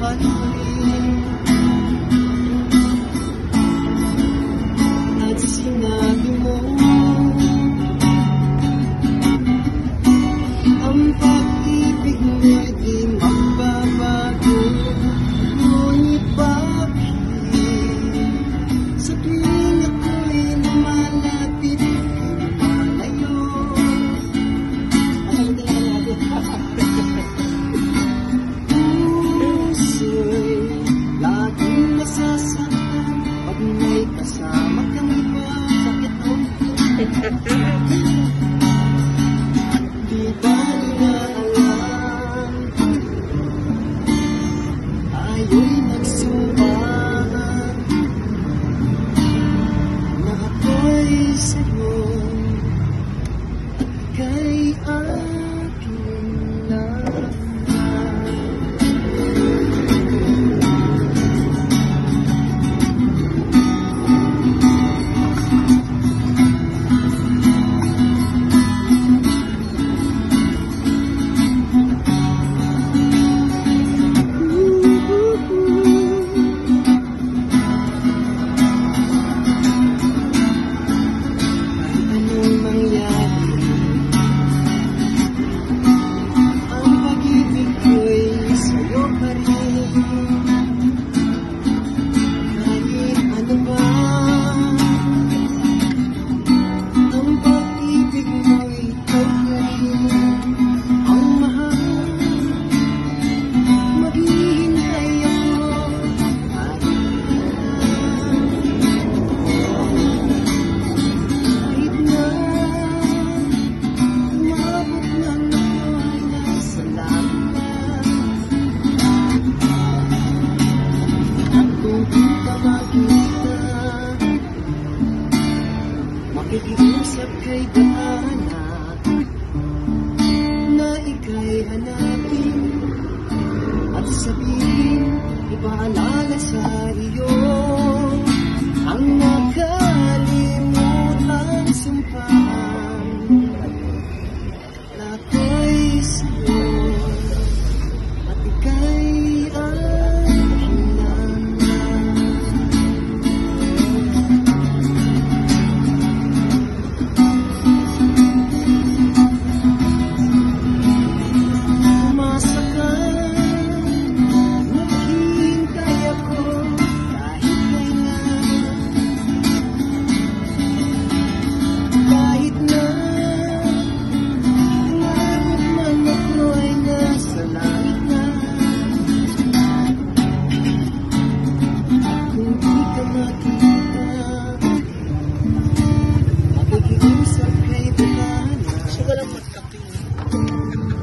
mahal mo rin. At sinabi mo ang pag-ibig mo'y di magbabago. Ngunit bakit sa tuwing ako'y lumalapit malayo? Puso'y laging nasasaktan pag may kasama kang iba. Sakit mo. Di ba nila alam, tayo'y nagsumpahan na ako'y sa'yo at ika'y akin lang. Makikiusap kay Dana na ika'y hanapin at sabihin, ipaalala sa iyo ang nakalimutan sumpahan na ako'y sa'yo at ika'y akin lang.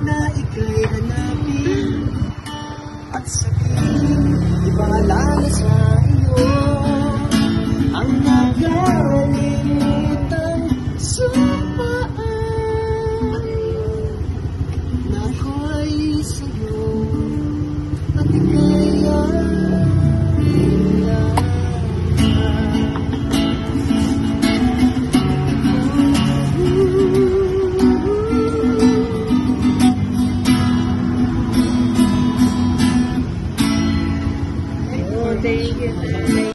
Na ika'y hanapin at sabihin, ipaalala sa iyo ang nakalimutan sumpaan na ako'y sa'yo at ika'y akin lang. Thank you.